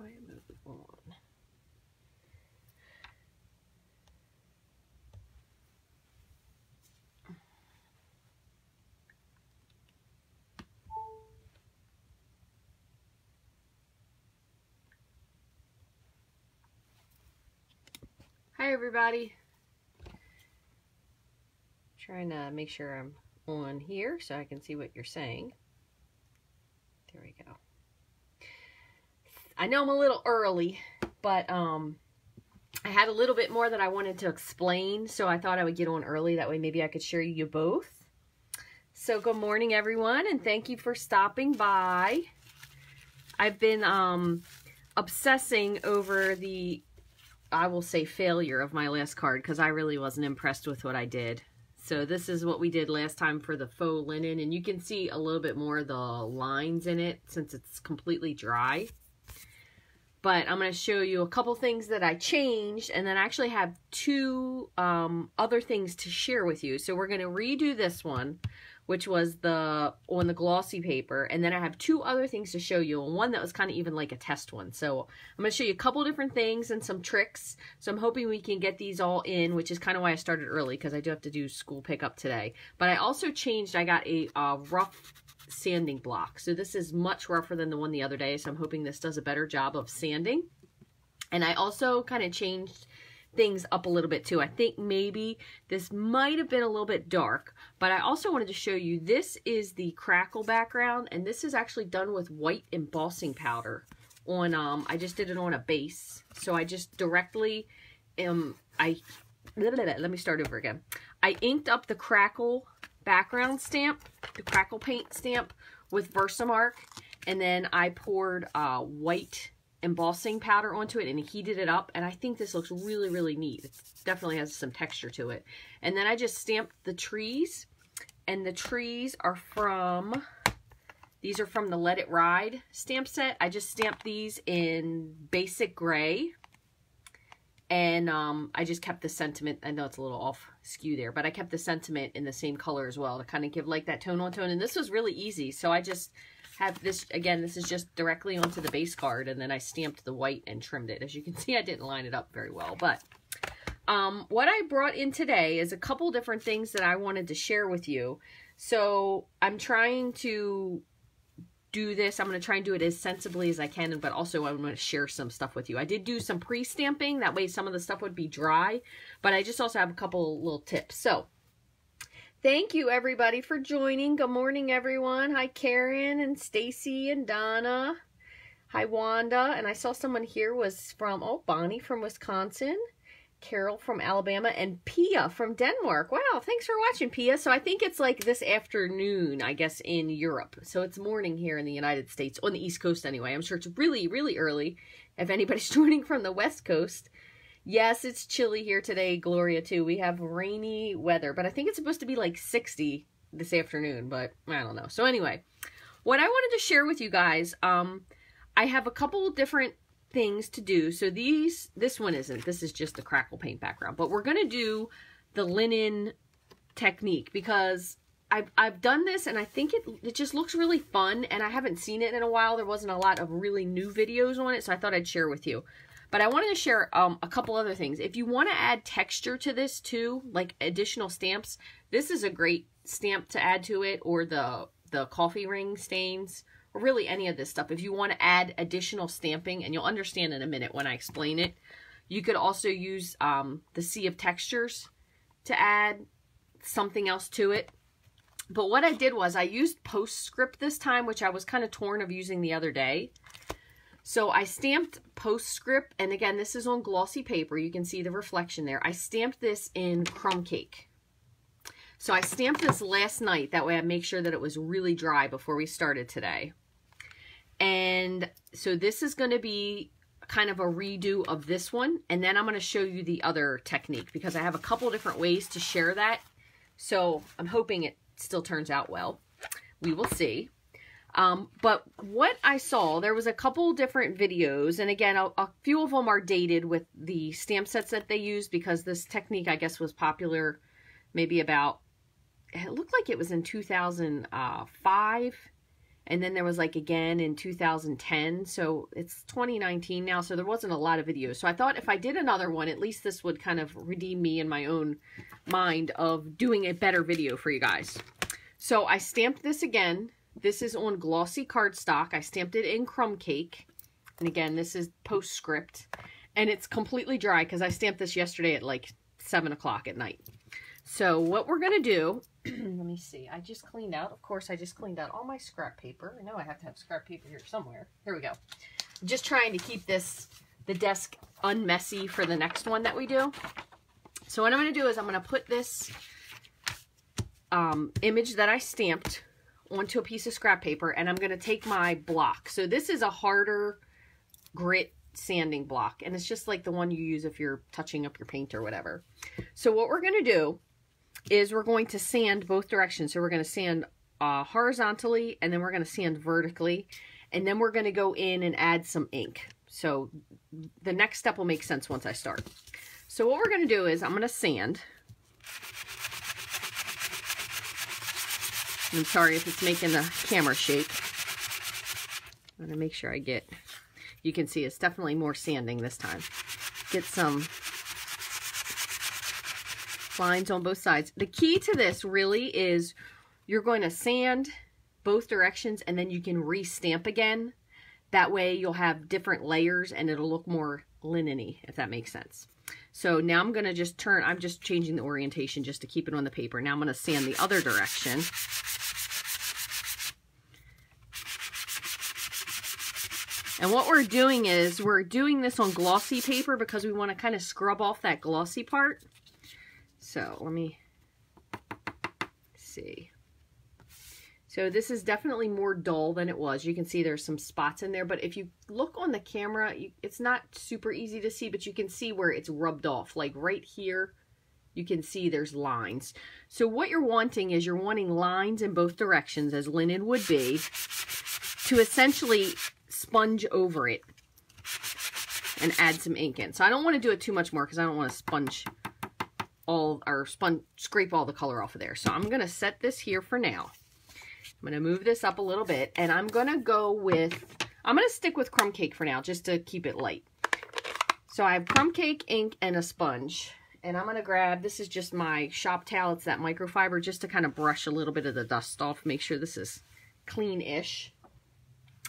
quiet mode on. Hi everybody. Trying to make sure I'm on here so I can see what you're saying. There we go. I know I'm a little early, but I had a little bit more that I wanted to explain, so I thought I would get on early. That way maybe I could share you both. So good morning everyone, and thank you for stopping by. I've been obsessing over the, I will say, failure of my last card, because I really wasn't impressed with what I did. So this is what we did last time for the faux linen, and you can see a little bit more of the lines in it since it's completely dry. But I'm going to show you a couple things that I changed, and then I actually have two other things to share with you. So we're going to redo this one, which was on the glossy paper, and then I have two other things to show you, and one that was kind of even like a test one. So I'm going to show you a couple different things and some tricks. So I'm hoping we can get these all in, which is kind of why I started early, because I do have to do school pickup today. But I also changed, I got a rough sanding block. So this is much rougher than the one the other day, so I'm hoping this does a better job of sanding. And I also kind of changed things up a little bit too. I think maybe this might have been a little bit dark, but I also wanted to show you, this is the crackle background, and this is actually done with white embossing powder on, I just did it on a base. So I just directly, let me start over again. I inked up the crackle background stamp, the crackle paint stamp with Versamark, and then I poured white embossing powder onto it and heated it up, and I think this looks really, really neat. It definitely has some texture to it. And then I just stamped the trees, and the trees are from, these are from the Let It Ride stamp set. I just stamped these in basic gray, and I just kept the sentiment, I know it's a little off skew there, but I kept the sentiment in the same color as well to kind of give like that tone on tone. And this was really easy, so I just have this, again, this is just directly onto the base card, and then I stamped the white and trimmed it. As you can see, I didn't line it up very well, but what I brought in today is a couple different things that I wanted to share with you. So I'm trying to do this, I'm going to try and do it as sensibly as I can, but also I'm going to share some stuff with you. I did do some pre-stamping, that way some of the stuff would be dry, but I just also have a couple little tips. So thank you everybody for joining. Good morning everyone. Hi Karen and Stacy and Donna. Hi Wanda. And I saw someone here was from, oh, Bonnie from Wisconsin, Carol from Alabama, and Pia from Denmark. Wow, thanks for watching, Pia. So I think it's like this afternoon, I guess, in Europe. So it's morning here in the United States, on the East Coast anyway. I'm sure it's really, really early if anybody's joining from the West Coast. Yes, it's chilly here today, Gloria, too. We have rainy weather, but I think it's supposed to be like 60 this afternoon, but I don't know. So anyway, what I wanted to share with you guys, I have a couple different things to do. So this one isn't. This is just the crackle paint background, but we're going to do the linen technique because I've done this and I think it just looks really fun, and I haven't seen it in a while. There wasn't a lot of really new videos on it, so I thought I'd share with you. But I wanted to share a couple other things. If you want to add texture to this too, like additional stamps, this is a great stamp to add to it, or the coffee ring stains, or really any of this stuff. If you want to add additional stamping, and you'll understand in a minute when I explain it, you could also use the Sea of Textures to add something else to it. But what I did was I used Postscript this time, which I was kind of torn of using the other day. So I stamped Postscript, and again, this is on glossy paper. You can see the reflection there. I stamped this in crumb cake. So I stamped this last night. That way I make sure that it was really dry before we started today. And so this is going to be kind of a redo of this one. And then I'm going to show you the other technique because I have a couple different ways to share that. So I'm hoping it still turns out well. We will see. But what I saw, there was a couple different videos, and again, a few of them are dated with the stamp sets that they use, because this technique, I guess, was popular maybe about, it looked like it was in 2005, And then there was like again in 2010. So it's 2019 now. So there wasn't a lot of videos. So I thought if I did another one, at least this would kind of redeem me in my own mind of doing a better video for you guys. So I stamped this again. This is on glossy cardstock. I stamped it in crumb cake. And again, this is postscript. And it's completely dry because I stamped this yesterday at like 7 o'clock at night. So what we're going to do, let me see. I just cleaned out, of course, I just cleaned out all my scrap paper. I know I have to have scrap paper here somewhere. Here we go. I'm just trying to keep the desk unmessy for the next one that we do. So what I'm going to do is I'm going to put this image that I stamped onto a piece of scrap paper, and I'm going to take my block. So this is a harder grit sanding block, and it's just like the one you use if you're touching up your paint or whatever. So what we're going to do is we're going to sand both directions. So we're going to sand horizontally, and then we're going to sand vertically, and then we're going to go in and add some ink. So the next step will make sense once I start. So what we're going to do is I'm going to sand. I'm sorry if it's making the camera shake. I'm going to make sure I get, you can see it's definitely more sanding this time. Get some lines on both sides. The key to this really is you're going to sand both directions and then you can re-stamp again. That way you'll have different layers and it'll look more linen-y, if that makes sense. So now I'm going to just turn, I'm just changing the orientation just to keep it on the paper. Now I'm going to sand the other direction. And what we're doing is we're doing this on glossy paper because we want to kind of scrub off that glossy part. So let me see. So this is definitely more dull than it was. You can see there's some spots in there, but if you look on the camera, it's not super easy to see, but you can see where it's rubbed off. Like right here, you can see there's lines. So what you're wanting is you're wanting lines in both directions, as linen would be, to essentially sponge over it and add some ink in. So I don't want to do it too much more because I don't want to sponge all, or scrape all the color off of there. So I'm going to set this here for now. I'm going to move this up a little bit, and I'm going to go with, I'm going to stick with crumb cake for now, just to keep it light. So I have crumb cake, ink, and a sponge. And I'm going to grab, this is just my shop towel, it's that microfiber, just to kind of brush a little bit of the dust off, make sure this is clean-ish.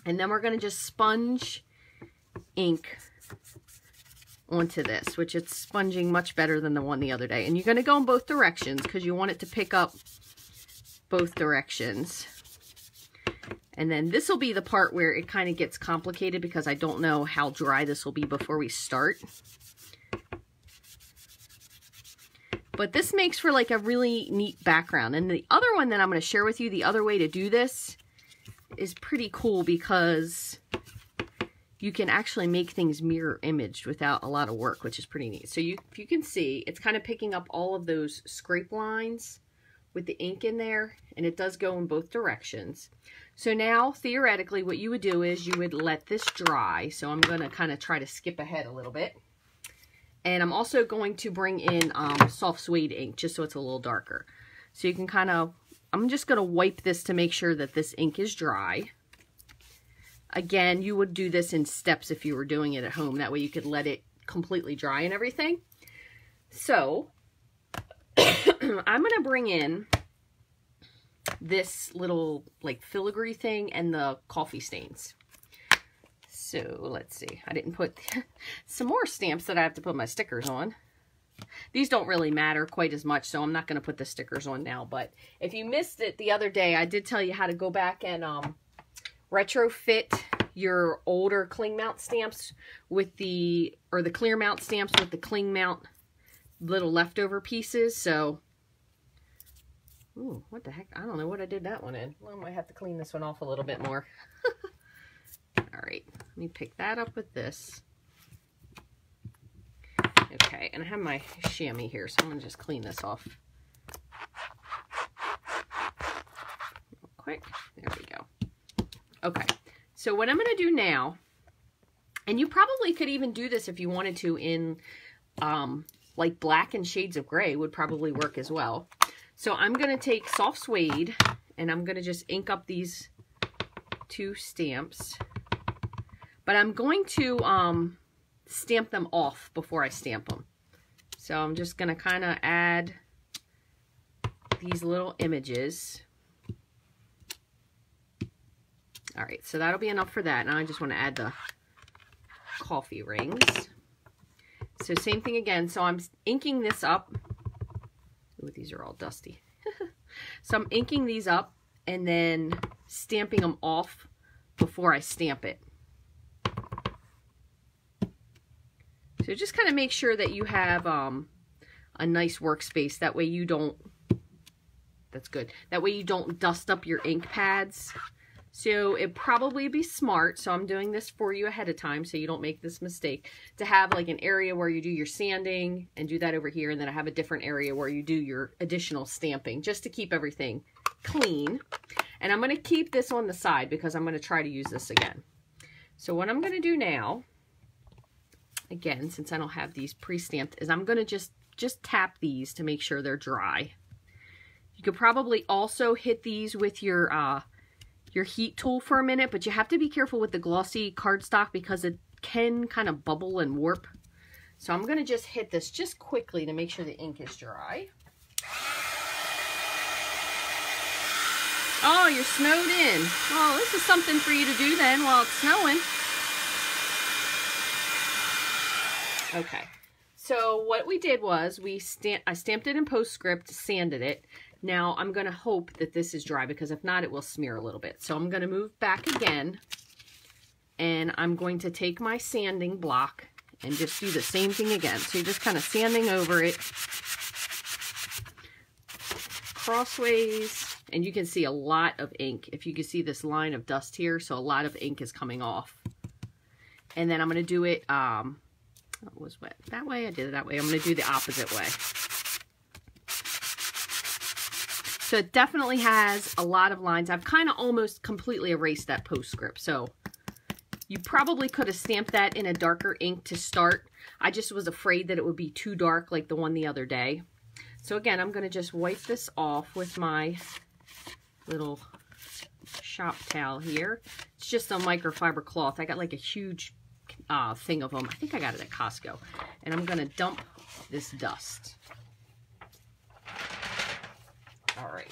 And then we're going to just sponge ink onto this, which it's sponging much better than the one the other day. And you're going to go in both directions because you want it to pick up both directions. And then this will be the part where it kind of gets complicated because I don't know how dry this will be before we start. But this makes for like a really neat background. And the other one that I'm going to share with you, the other way to do this, is pretty cool because you can actually make things mirror imaged without a lot of work, which is pretty neat. So if you can see, it's kind of picking up all of those scrape lines with the ink in there, and it does go in both directions. So now, theoretically, what you would do is you would let this dry. So I'm going to kind of try to skip ahead a little bit. And I'm also going to bring in soft suede ink, just so it's a little darker. So you can kind of, I'm just going to wipe this to make sure that this ink is dry. Again, you would do this in steps if you were doing it at home. That way you could let it completely dry and everything. So I'm going to bring in this little like filigree thing and the coffee stains. So let's see. I didn't put some more stamps that I have to put my stickers on. These don't really matter quite as much, so I'm not going to put the stickers on now. But if you missed it the other day, I did tell you how to go back and retrofit your older cling mount stamps with the, or the clear mount stamps with the cling mount little leftover pieces. So, ooh, what the heck? I don't know what I did that one in. Well, I might have to clean this one off a little bit more. All right, let me pick that up with this. Okay, and I have my chamois here, so I'm going to just clean this off real quick. There we go. Okay, so what I'm going to do now, and you probably could even do this if you wanted to in like black and shades of gray would probably work as well. So I'm going to take soft suede, and I'm going to just ink up these 2 stamps, but I'm going to stamp them off before I stamp them. So I'm just going to kind of add these little images. All right, so that'll be enough for that. Now I just want to add the coffee rings. So same thing again. So I'm inking this up. Ooh, these are all dusty. So I'm inking these up and then stamping them off before I stamp it. So just kind of make sure that you have a nice workspace. That way you don't, that's good. That way you don't dust up your ink pads. So it'd probably be smart, so I'm doing this for you ahead of time so you don't make this mistake, to have like an area where you do your sanding and do that over here, and then I have a different area where you do your additional stamping, just to keep everything clean. And I'm going to keep this on the side because I'm going to try to use this again. So what I'm going to do now, again, since I don't have these pre-stamped, is I'm going to just tap these to make sure they're dry. You could probably also hit these with your heat tool for a minute, but you have to be careful with the glossy cardstock because it can kind of bubble and warp. So I'm going to just hit this just quickly to make sure the ink is dry. Oh, you're snowed in. Well, this is something for you to do then while it's snowing. Okay, so what we did was I stamped it in postscript, sanded it. Now I'm going to hope that this is dry, because if not, it will smear a little bit. So I'm going to move back again, and I'm going to take my sanding block and just do the same thing again. So you're just kind of sanding over it crossways, and you can see a lot of ink. If you can see this line of dust here, so a lot of ink is coming off. And then I'm going to do it, it was wet that way, I did it that way. I'm going to do the opposite way. So it definitely has a lot of lines. I've kind of almost completely erased that postscript. So you probably could have stamped that in a darker ink to start. I just was afraid that it would be too dark like the one the other day. So again, I'm going to just wipe this off with my little shop towel here. It's just a microfiber cloth. I got like a huge thing of them. I think I got it at Costco. And I'm going to dump this dust. All right,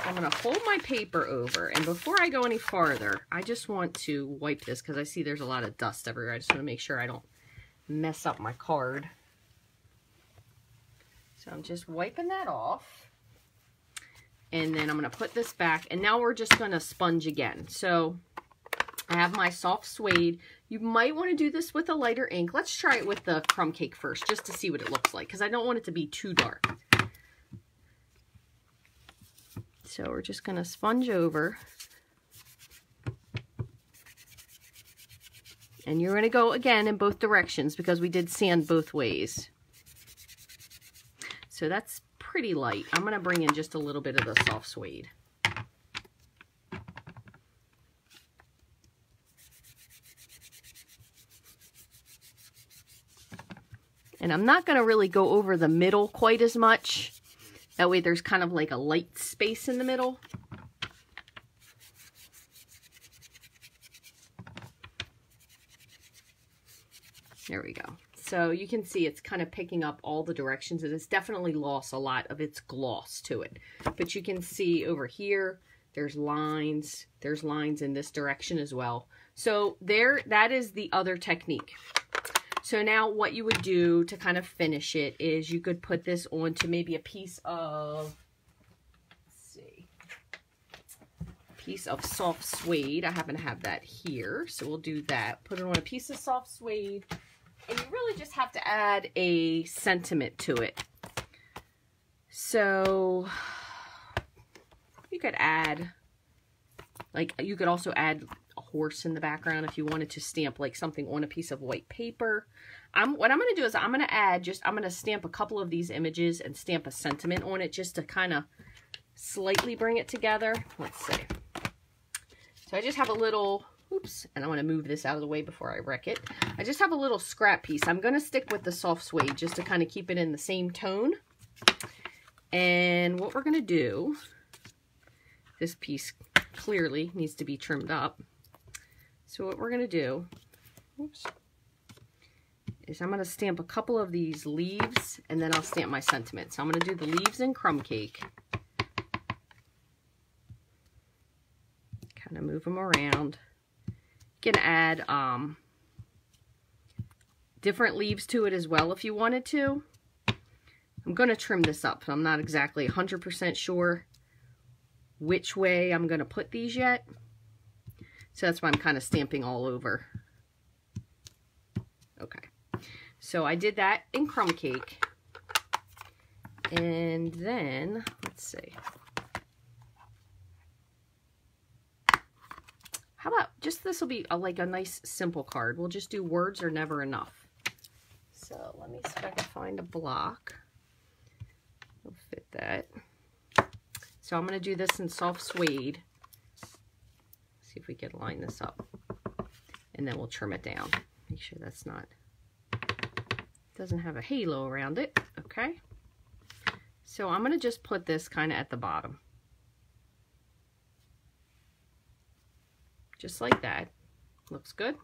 I'm going to hold my paper over, and before I go any farther, I just want to wipe this because I see there's a lot of dust everywhere. I just want to make sure I don't mess up my card. So I'm just wiping that off, and then I'm going to put this back, and now we're just going to sponge again. So I have my soft suede. You might want to do this with a lighter ink. Let's try it with the crumb cake first, just to see what it looks like, because I don't want it to be too dark. So we're just going to sponge over. And you're going to go again in both directions because we did sand both ways. So that's pretty light. I'm going to bring in just a little bit of the soft suede. And I'm not going to really go over the middle quite as much. That way there's kind of like a light space in the middle. There we go. So you can see it's kind of picking up all the directions. It has definitely lost a lot of its gloss to it. But you can see over here, there's lines. There's lines in this direction as well. So that is the other technique. So now what you would do to kind of finish it is you could put this onto maybe a piece of, let's see, a piece of soft suede. I happen to have that here, so we'll do that. Put it on a piece of soft suede, and you really just have to add a sentiment to it. So you could add, like, you could also add a horse in the background if you wanted to stamp like something on a piece of white paper. What I'm going to do is I'm going to stamp a couple of these images and stamp a sentiment on it just to kind of slightly bring it together. Let's see. So I just have a little, oops, and I want to move this out of the way before I wreck it. I just have a little scrap piece. I'm going to stick with the soft suede just to kind of keep it in the same tone. And what we're going to do, this piece clearly needs to be trimmed up. So what we're going to do, oops, is I'm going to stamp a couple of these leaves, and then I'll stamp my sentiment. So I'm going to do the leaves in crumb cake. Kind of move them around. You can add different leaves to it as well if you wanted to. I'm going to trim this up. I'm not exactly 100% sure which way I'm going to put these yet. So that's why I'm kind of stamping all over. Okay. So I did that in crumb cake. And then, let's see. How about just this will be like a nice simple card. We'll just do words are never enough. So let me see if I can find a block. We'll fit that. So I'm going to do this in soft suede. See if we can line this up. And then we'll trim it down. Make sure that's not, doesn't have a halo around it. Okay. So I'm going to just put this kind of at the bottom. Just like that. Looks good.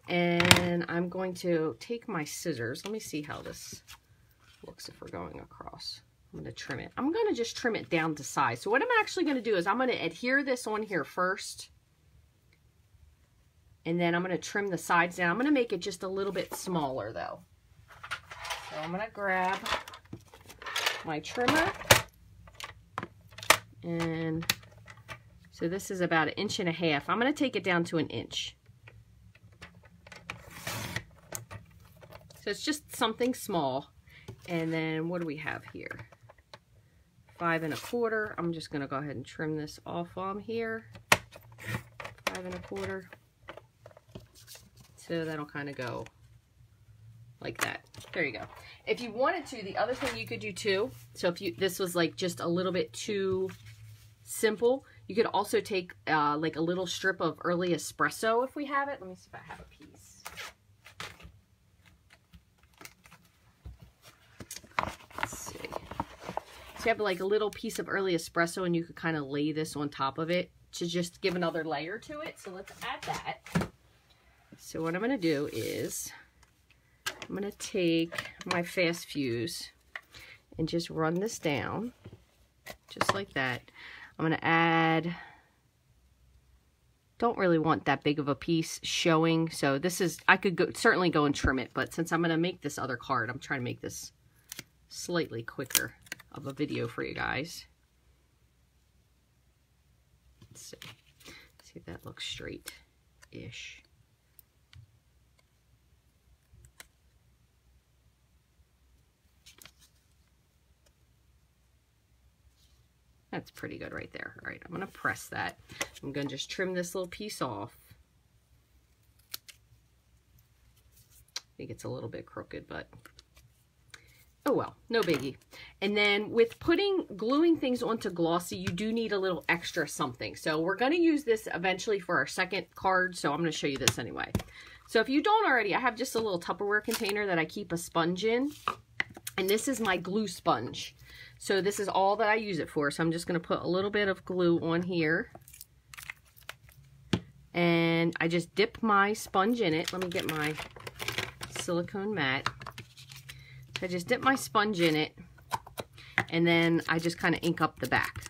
And I'm going to take my scissors. Let me see how this looks if we're going across. I'm going to trim it. I'm going to just trim it down to size. So what I'm actually going to do is I'm going to adhere this on here first. And then I'm going to trim the sides down. I'm going to make it just a little bit smaller though. So I'm going to grab my trimmer. And so this is about 1.5 inches. I'm going to take it down to 1 inch. So it's just something small. And then what do we have here? 5 1/4. I'm just going to go ahead and trim this off on here. 5 1/4. So that'll kind of go like that. There you go. If you wanted to, the other thing you could do too, so if this was like just a little bit too simple, you could also take like a little strip of early espresso if we have it. Let me see if I have a piece. Let's see. So you have like a little piece of early espresso and you could kind of lay this on top of it to just give another layer to it. So let's add that. So what I'm going to do is I'm going to take my fast fuse and just run this down just like that. I'm going to add, don't really want that big of a piece showing. So this is, I could certainly go and trim it, but since I'm going to make this other card, I'm trying to make this slightly quicker of a video for you guys. Let's see if that looks straight-ish. That's pretty good right there. All right, I'm going to press that. I'm going to just trim this little piece off. I think it's a little bit crooked, but oh well, no biggie. And then with gluing things onto glossy, you do need a little extra something. So we're going to use this eventually for our second card, so I'm going to show you this anyway. So if you don't already, I have just a little Tupperware container that I keep a sponge in. And this is my glue sponge. So this is all that I use it for. So I'm just going to put a little bit of glue on here. And I just dip my sponge in it. Let me get my silicone mat. So I just dip my sponge in it. And then I just kind of ink up the back.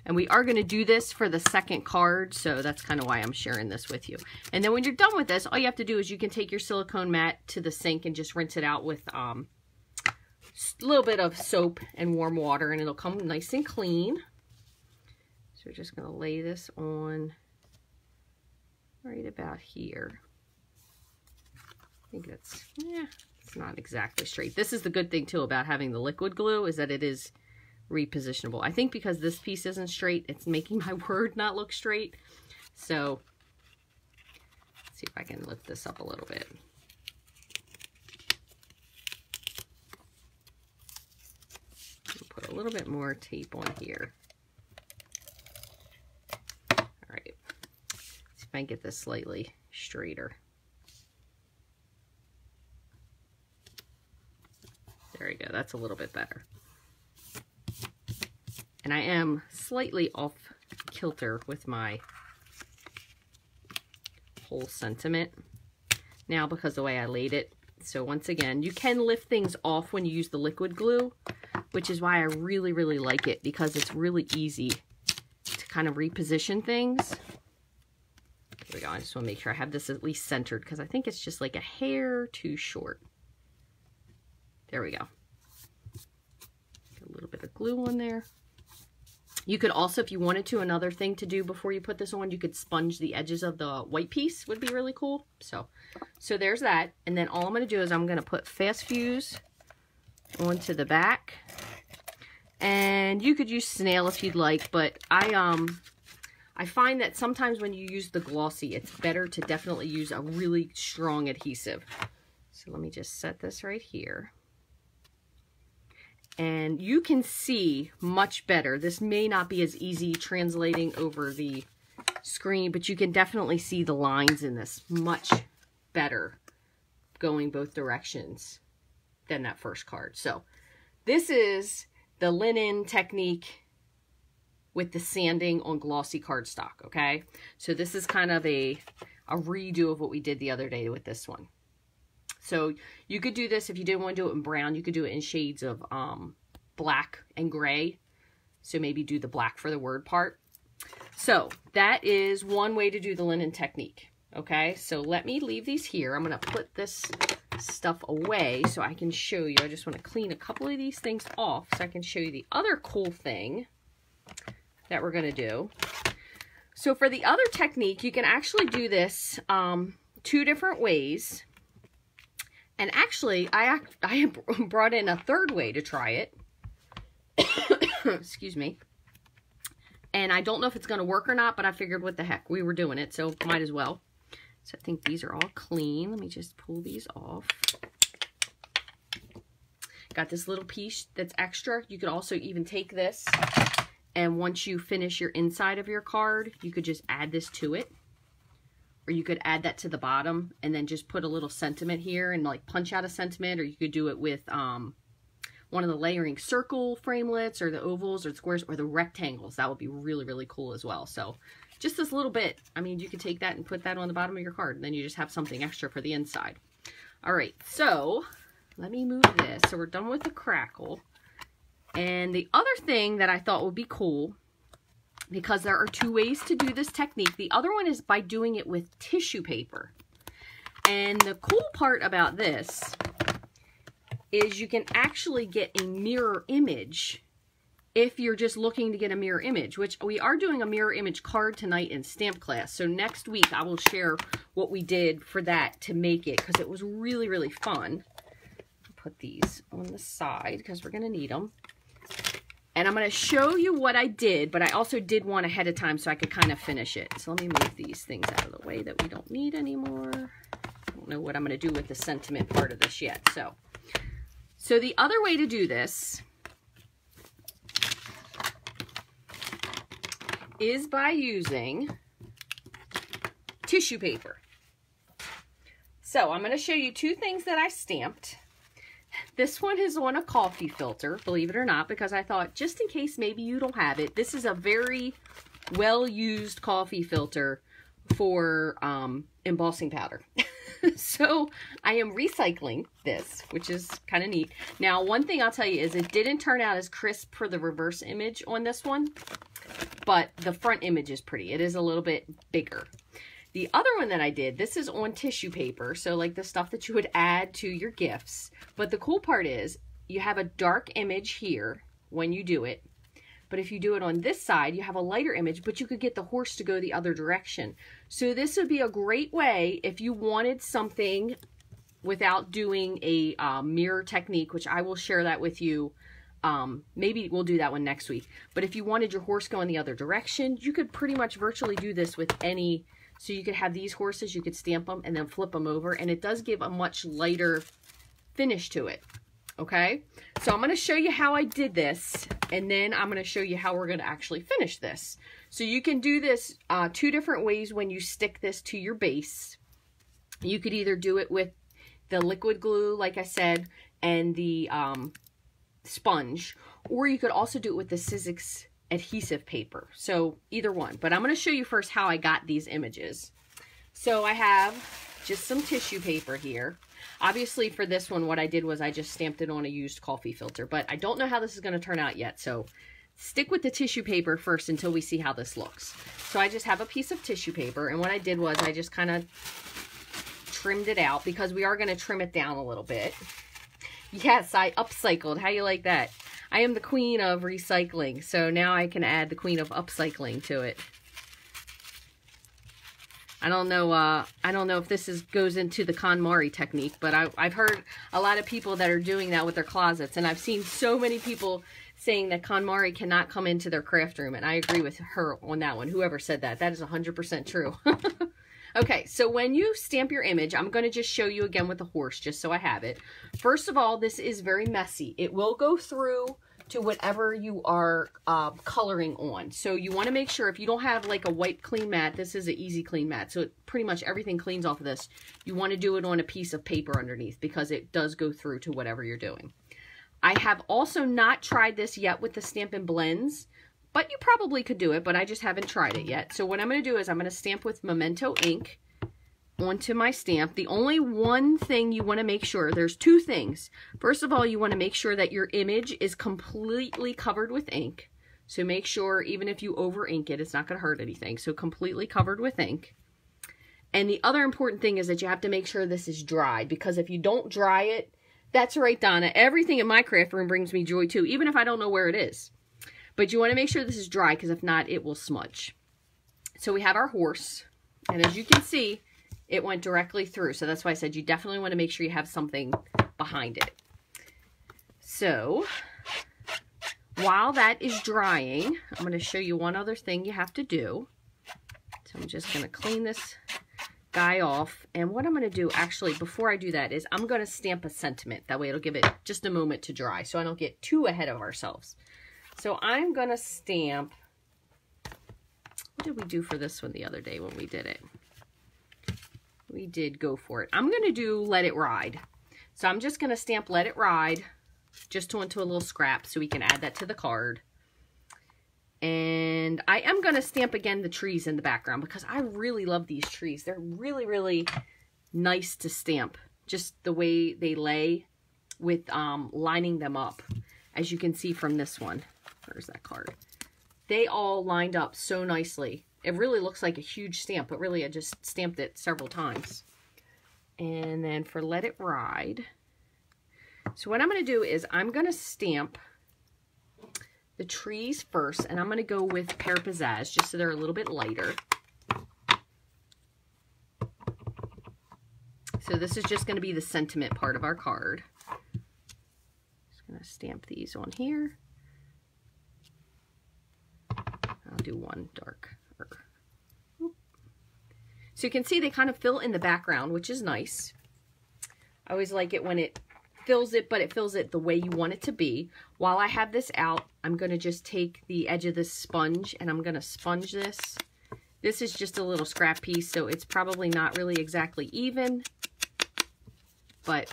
And we are going to do this for the second card, so that's kind of why I'm sharing this with you. And then when you're done with this, all you have to do is you can take your silicone mat to the sink and just rinse it out with a little bit of soap and warm water, and it'll come nice and clean. So we're just going to lay this on right about here. I think that's, yeah, it's not exactly straight. This is the good thing, too, about having the liquid glue, is that it is repositionable. I think because this piece isn't straight, it's making my word not look straight. So let's see if I can lift this up a little bit. I'll put a little bit more tape on here. All right, see if I can get this slightly straighter. There we go, that's a little bit better. And I am slightly off kilter with my whole sentiment now because of the way I laid it. So once again, you can lift things off when you use the liquid glue, which is why I really, really like it, because it's really easy to kind of reposition things. Here we go. I just want to make sure I have this at least centered because I think it's just like a hair too short. There we go. Get a little bit of glue on there. You could also, if you wanted to, another thing to do before you put this on, you could sponge the edges of the white piece, would be really cool. So there's that. And then all I'm going to do is I'm going to put Fast Fuse onto the back. And you could use snail if you'd like, but I find that sometimes when you use the glossy, it's better to definitely use a really strong adhesive. So let me just set this right here. And you can see much better. This may not be as easy translating over the screen, but you can definitely see the lines in this much better going both directions than that first card. So this is the linen technique with the sanding on glossy cardstock, okay? So this is kind of a redo of what we did the other day with this one. So you could do this if you didn't want to do it in brown. You could do it in shades of black and gray. So maybe do the black for the word part. So that is one way to do the linen technique. Okay, so let me leave these here. I'm going to put this stuff away so I can show you. I just want to clean a couple of these things off so I can show you the other cool thing that we're going to do. So for the other technique, you can actually do this two different ways. And actually, I brought in a third way to try it. Excuse me. And I don't know if it's going to work or not, but I figured what the heck, we were doing it, so might as well. So I think these are all clean. Let me just pull these off. Got this little piece that's extra. You could also even take this, and once you finish your inside of your card, you could just add this to it. Or you could add that to the bottom and then just put a little sentiment here and like punch out a sentiment, or you could do it with one of the layering circle framelits or the ovals or the squares or the rectangles. That would be really, really cool as well. So just this little bit, I mean, you could take that and put that on the bottom of your card, and then you just have something extra for the inside. All right, so let me move this. So we're done with the crackle. And the other thing that I thought would be cool, because there are two ways to do this technique. The other one is by doing it with tissue paper. And the cool part about this is you can actually get a mirror image if you're just looking to get a mirror image, which we are doing a mirror image card tonight in stamp class. So next week I will share what we did for that to make it, because it was really, really fun. I'll put these on the side because we're going to need them. And I'm going to show you what I did, but I also did one ahead of time so I could kind of finish it. So let me move these things out of the way that we don't need anymore. I don't know what I'm going to do with the sentiment part of this yet. So the other way to do this is by using tissue paper. So I'm going to show you two things that I stamped. This one is on a coffee filter, believe it or not, because I thought just in case maybe you don't have it, this is a very well-used coffee filter for embossing powder. So I am recycling this, which is kind of neat. Now, one thing I'll tell you is it didn't turn out as crisp for the reverse image on this one, but the front image is pretty. It is a little bit bigger. The other one that I did, this is on tissue paper, so like the stuff that you would add to your gifts. But the cool part is you have a dark image here when you do it. But if you do it on this side, you have a lighter image, but you could get the horse to go the other direction. So this would be a great way if you wanted something without doing a mirror technique, which I will share that with you. Maybe we'll do that one next week. But if you wanted your horse going the other direction, you could pretty much virtually do this with any. So you could have these horses, you could stamp them and then flip them over, and it does give a much lighter finish to it. Okay, so I'm going to show you how I did this, and then I'm going to show you how we're going to actually finish this. So you can do this two different ways when you stick this to your base. You could either do it with the liquid glue, like I said, and the sponge, or you could also do it with the Sizzix adhesive paper. So either one, but I'm going to show you first how I got these images. So I have just some tissue paper here. Obviously for this one, what I did was I just stamped it on a used coffee filter, but I don't know how this is going to turn out yet. So stick with the tissue paper first until we see how this looks. So I just have a piece of tissue paper, and what I did was I just kind of trimmed it out because we are going to trim it down a little bit. Yes, I upcycled. How you like that? I am the queen of recycling, so now I can add the queen of upcycling to it. I don't know if this goes into the KonMari technique, but I've heard a lot of people that are doing that with their closets, and I've seen so many people saying that KonMari cannot come into their craft room, and I agree with her on that one. Whoever said that, that is 100% true. Okay, so when you stamp your image, I'm going to just show you again with the horse, just so I have it. First of all, this is very messy. It will go through to whatever you are coloring on. So you want to make sure, if you don't have like a white clean mat, this is an easy clean mat, so pretty much everything cleans off of this. You want to do it on a piece of paper underneath because it does go through to whatever you're doing. I have also not tried this yet with the Stampin' Blends, but you probably could do it, but I just haven't tried it yet. So what I'm going to do is I'm going to stamp with Memento ink onto my stamp. The only one thing you want to make sure, there's two things. First of all, you want to make sure that your image is completely covered with ink. So make sure, even if you over ink it, it's not going to hurt anything. So completely covered with ink. And the other important thing is that you have to make sure this is dry, because if you don't dry it, that's right, Donna, everything in my craft room brings me joy too, even if I don't know where it is. But you want to make sure this is dry, because if not, it will smudge. So we have our horse, and as you can see, it went directly through. So that's why I said you definitely want to make sure you have something behind it. So while that is drying, I'm going to show you one other thing you have to do. So I'm just going to clean this guy off. And what I'm going to do, actually, before I do that, is I'm going to stamp a sentiment. That way it'll give it just a moment to dry, so I don't get too ahead of ourselves. So I'm going to stamp, what did we do for this one the other day when we did it? We did Go For It. I'm going to do Let It Ride. So I'm just going to stamp Let It Ride just onto a little scrap so we can add that to the card. And I am going to stamp again the trees in the background because I really love these trees. They're really, really nice to stamp. Just the way they lay with lining them up. As you can see from this one. Where's that card? They all lined up so nicely. It really looks like a huge stamp, but really I just stamped it several times. And then for Let It Ride. So what I'm going to do is I'm going to stamp the trees first, and I'm going to go with Pear Pizzazz just so they're a little bit lighter. So this is just going to be the sentiment part of our card. Just going to stamp these on here. I'll do one dark. So you can see they kind of fill in the background, which is nice. I always like it when it fills it, but it fills it the way you want it to be. While I have this out, I'm going to just take the edge of this sponge and I'm going to sponge this. This is just a little scrap piece, so it's probably not really exactly even, but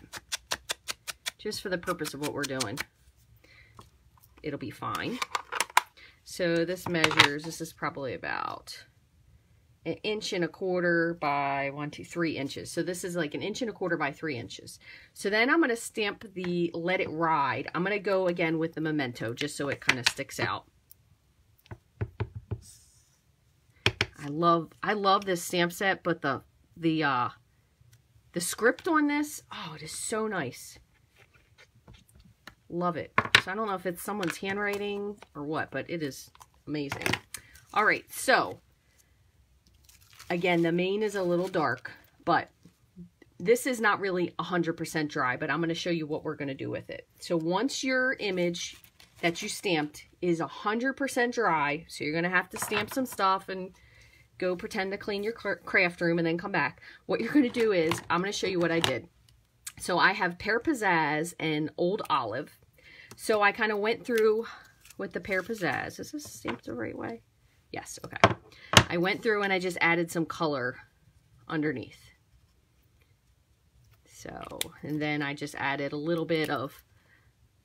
just for the purpose of what we're doing, it'll be fine. So this measures, this is probably about 1.25 inches by 3 inches. So this is like 1.25 inches by 3 inches. So then I'm going to stamp the Let It Ride. I'm going to go again with the Memento just so it kind of sticks out. I love this stamp set, but the script on this, oh, it is so nice. Love it. So I don't know if it's someone's handwriting or what, but it is amazing. All right, so again, the mane is a little dark, but this is not really 100% dry, but I'm going to show you what we're going to do with it. So once your image that you stamped is 100% dry, so you're going to have to stamp some stuff and go pretend to clean your craft room and then come back. What you're going to do is, I'm going to show you what I did. So I have Pear Pizzazz and Old Olive. So I kind of went through with the Pear Pizzazz. Is this stamped the right way? Yes, okay. I went through and I just added some color underneath. So, and then I just added a little bit of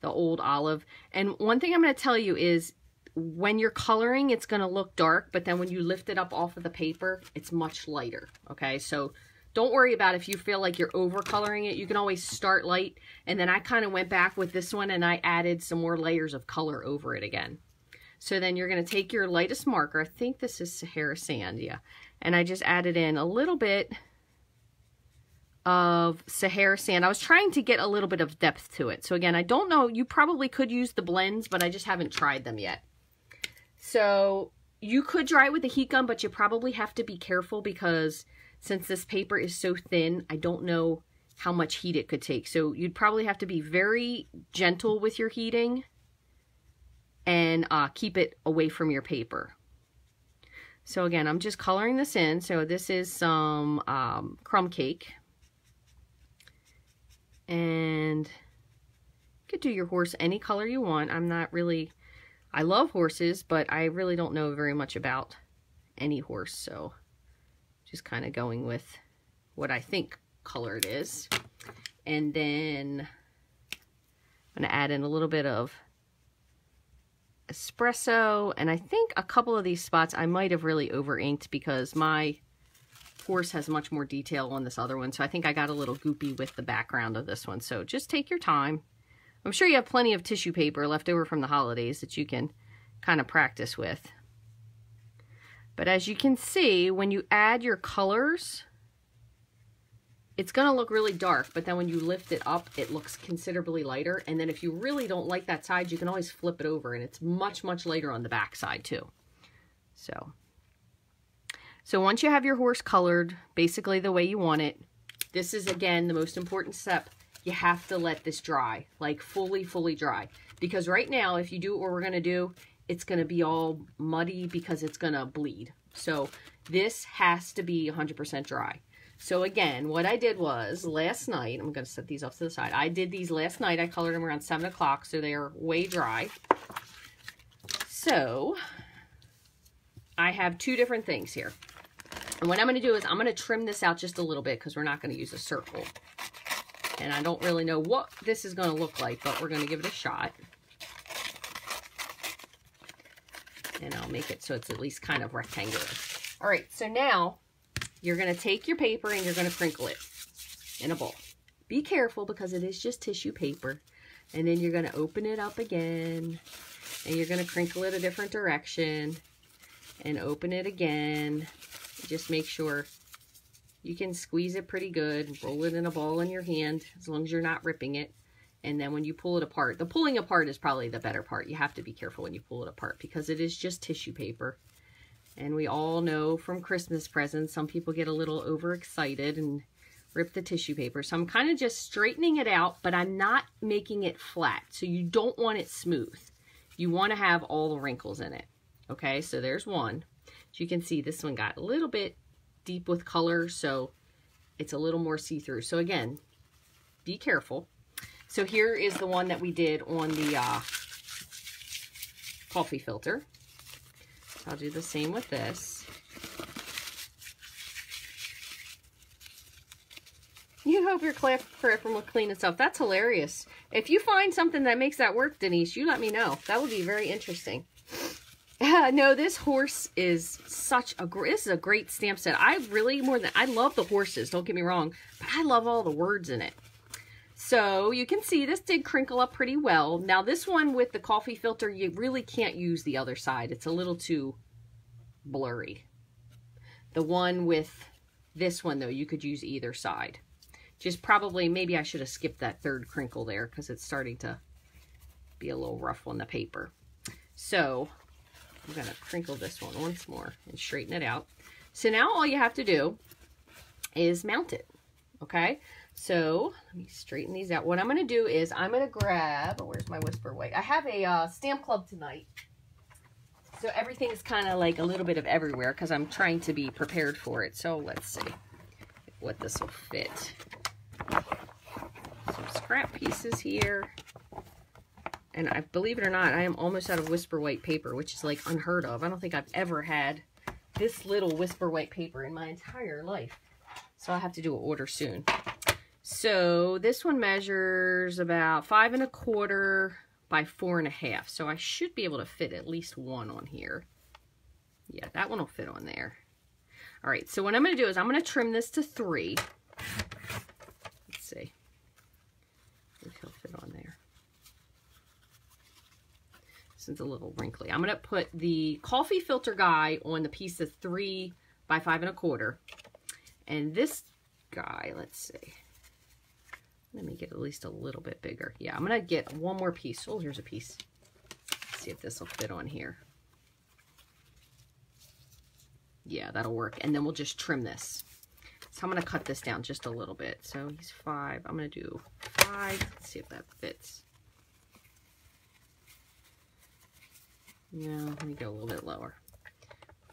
the Old Olive. And one thing I'm going to tell you is when you're coloring, it's going to look dark, but then when you lift it up off of the paper, it's much lighter. Okay, so don't worry about if you feel like you're over coloring it. You can always start light, and then I kind of went back with this one and I added some more layers of color over it again. So then you're going to take your lightest marker. I think this is Sahara Sand, yeah. And I just added in a little bit of Sahara Sand. I was trying to get a little bit of depth to it. So again, I don't know, you probably could use the blends, but I just haven't tried them yet. So you could dry it with a heat gun, but you probably have to be careful because since this paper is so thin, I don't know how much heat it could take. So you'd probably have to be very gentle with your heating and keep it away from your paper. So again, I'm just coloring this in. So this is some crumb cake. And you could do your horse any color you want. I'm not really, I love horses, but I really don't know very much about any horse. So just kind of going with what I think color it is. And then I'm going to add in a little bit of espresso, and I think a couple of these spots I might have really over inked because my horse has much more detail on this other one, so I think I got a little goopy with the background of this one. So just take your time. I'm sure you have plenty of tissue paper left over from the holidays that you can kind of practice with. But as you can see, when you add your colors, it's going to look really dark, but then when you lift it up, it looks considerably lighter. And then if you really don't like that side, you can always flip it over, and it's much, much lighter on the back side too. So once you have your horse colored basically the way you want it, this is, again, the most important step. You have to let this dry, like fully dry. Because right now, if you do what we're going to do, it's going to be all muddy because it's going to bleed. So this has to be 100% dry. So again, what I did was last night, I'm going to set these off to the side. I did these last night. I colored them around 7 o'clock, so they are way dry. So I have two different things here. And what I'm going to do is I'm going to trim this out just a little bit because we're not going to use a circle. And I don't really know what this is going to look like, but we're going to give it a shot. And I'll make it so it's at least kind of rectangular. All right, so now you're going to take your paper and you're going to crinkle it in a bowl. Be careful because it is just tissue paper. And then you're going to open it up again. And you're going to crinkle it a different direction. And open it again. Just make sure you can squeeze it pretty good. Roll it in a ball in your hand as long as you're not ripping it. And then when you pull it apart, the pulling apart is probably the better part. You have to be careful when you pull it apart because it is just tissue paper. And we all know from Christmas presents, some people get a little overexcited and rip the tissue paper. So I'm kind of just straightening it out, but I'm not making it flat. So you don't want it smooth. You want to have all the wrinkles in it. Okay, so there's one. As you can see, this one got a little bit deep with color, so it's a little more see-through. So again, be careful. So here is the one that we did on the coffee filter. I'll do the same with this. You hope your craft room will clean itself. That's hilarious. If you find something that makes that work, Denise, you let me know. That would be very interesting. No, this horse is this is a great stamp set. I love the horses, don't get me wrong, but I love all the words in it. So you can see this did crinkle up pretty well. Now this one with the coffee filter, you really can't use the other side. It's a little too blurry. The one with this one though, you could use either side. Just probably, maybe I should have skipped that third crinkle there because it's starting to be a little rough on the paper. So I'm going to crinkle this one once more and straighten it out. So now all you have to do is mount it. Okay. So let me straighten these out. What I'm going to do is I'm going to grab, where's my Whisper White? I have a stamp club tonight. So everything's kind of like a little bit of everywhere because I'm trying to be prepared for it. So let's see what this will fit. Some scrap pieces here. And I believe it or not, I am almost out of Whisper White paper, which is like unheard of. I don't think I've ever had this little Whisper White paper in my entire life. So I'll have to do an order soon. So this one measures about 5 1/4 by 4.5. So I should be able to fit at least one on here. Yeah, that one will fit on there. All right, so what I'm going to do is I'm going to trim this to 3. Let's see if he'll fit on there. This is a little wrinkly. I'm going to put the coffee filter guy on the piece of 3 by 5.25. And this guy, let's see. Let me get at least a little bit bigger. Yeah, I'm going to get one more piece. Oh, here's a piece. Let's see if this will fit on here. Yeah, that'll work. And then we'll just trim this. So I'm going to cut this down just a little bit. So he's 5. I'm going to do 5. Let's see if that fits. Yeah, let me go a little bit lower.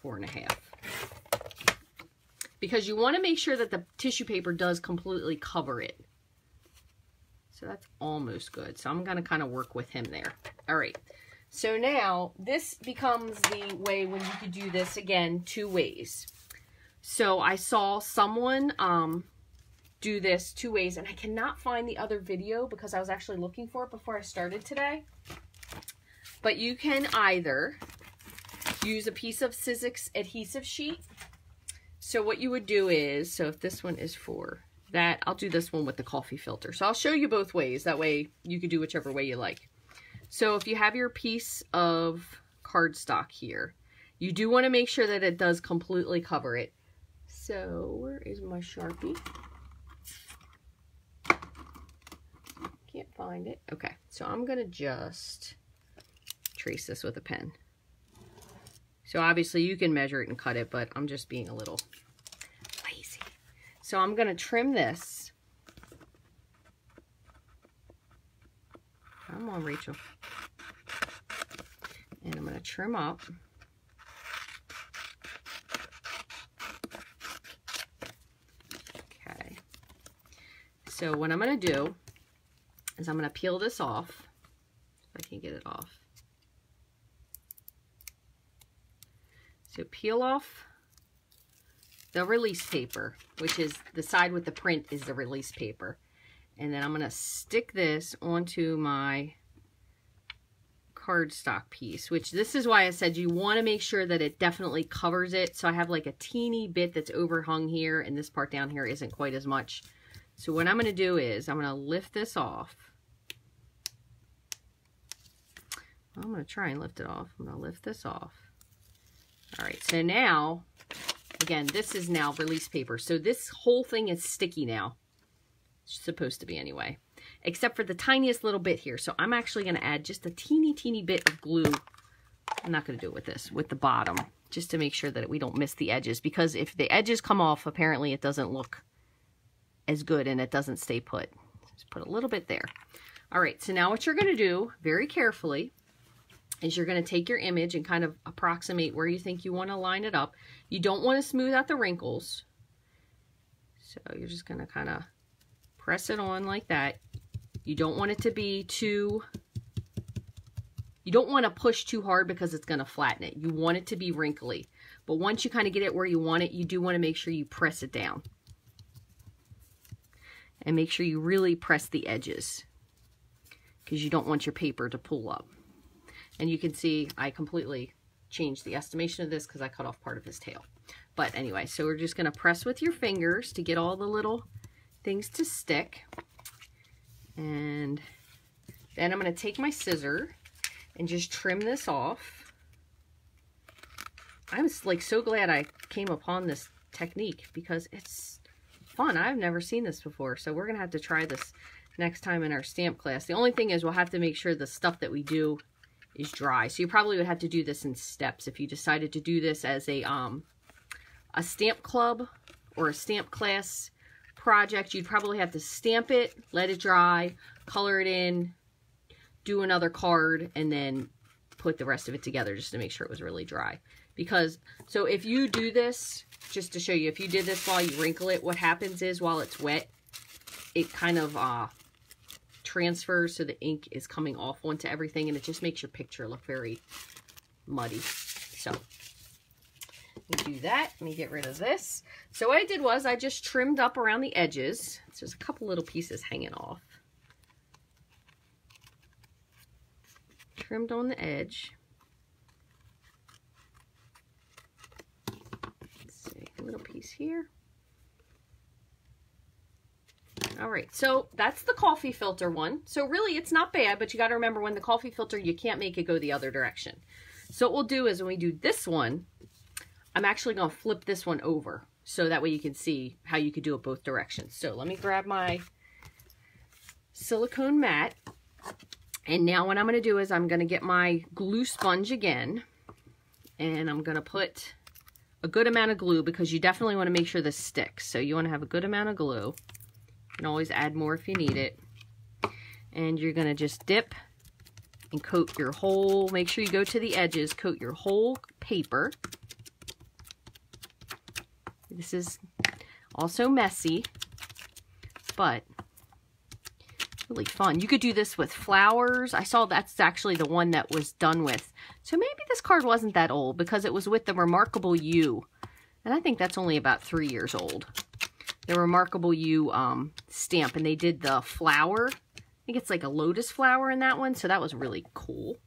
4.5. Because you want to make sure that the tissue paper does completely cover it. So that's almost good. So I'm going to kind of work with him there. All right. So now this becomes the way when you could do this again 2 ways. So I saw someone do this 2 ways, and I cannot find the other video because I was actually looking for it before I started today. But you can either use a piece of Sizzix adhesive sheet. So what you would do is, so if this one is for that, I'll do this one with the coffee filter. So I'll show you both ways. That way you can do whichever way you like. So if you have your piece of cardstock here, you do want to make sure that it does completely cover it. So where is my Sharpie? Can't find it. Okay, so I'm going to just trace this with a pen. So obviously you can measure it and cut it, but I'm just being a little lazy. So I'm going to trim this. Come on, Rachel. And I'm going to trim up. Okay. So what I'm going to do is I'm going to peel this off. If I can get it off. So peel off the release paper, which is the side with the print is the release paper. And then I'm going to stick this onto my cardstock piece, which this is why I said you want to make sure that it definitely covers it. So I have like a teeny bit that's overhung here, and this part down here isn't quite as much. So what I'm going to do is I'm going to lift this off. I'm going to try and lift it off. I'm going to lift this off. All right, so now, again, this is now release paper. So this whole thing is sticky now. It's supposed to be anyway, except for the tiniest little bit here. So I'm actually going to add just a teeny bit of glue. I'm not going to do it with this, with the bottom, just to make sure that we don't miss the edges. Because if the edges come off, apparently it doesn't look as good and it doesn't stay put. Just put a little bit there. All right, so now what you're going to do very carefully is you're going to take your image and kind of approximate where you think you want to line it up. You don't want to smooth out the wrinkles. So you're just going to kind of press it on like that. You don't want it to be too, you don't want to push too hard because it's going to flatten it. You want it to be wrinkly. But once you kind of get it where you want it, you do want to make sure you press it down. And make sure you really press the edges, because you don't want your paper to pull up. And you can see I completely changed the estimation of this because I cut off part of his tail. But anyway, so we're just going to press with your fingers to get all the little things to stick. And then I'm going to take my scissor and just trim this off. I'm like so glad I came upon this technique because it's fun. I've never seen this before. So we're going to have to try this next time in our stamp class. The only thing is we'll have to make sure the stuff that we do is dry. So you probably would have to do this in steps. If you decided to do this as a stamp club or a stamp class project, you'd probably have to stamp it, let it dry, color it in, do another card, and then put the rest of it together just to make sure it was really dry. Because, so if you do this, just to show you, if you did this while you wrinkle it, what happens is while it's wet, it kind of transfers, so the ink is coming off onto everything, and it just makes your picture look very muddy. So let me do that. Let me get rid of this. So what I did was I just trimmed up around the edges. So there's a couple little pieces hanging off. trimmed on the edge. Let's see, a little piece here. All right, so that's the coffee filter one. So really it's not bad, but you got to remember when the coffee filter, you can't make it go the other direction. So what we'll do is when we do this one, I'm actually going to flip this one over. So that way you can see how you could do it both directions. So let me grab my silicone mat. And now what I'm going to do is I'm going to get my glue sponge again. And I'm going to put a good amount of glue because you definitely want to make sure this sticks. So you want to have a good amount of glue. You can always add more if you need it. And you're going to just dip and coat your whole, make sure you go to the edges, coat your whole paper. This is also messy, but really fun. You could do this with flowers. I saw that's actually the one that was done with. So maybe this card wasn't that old because it was with the Remarkable You. And I think that's only about 3 years old. The Remarkable You stamp, and they did the flower. I think it's like a lotus flower in that one. So that was really cool.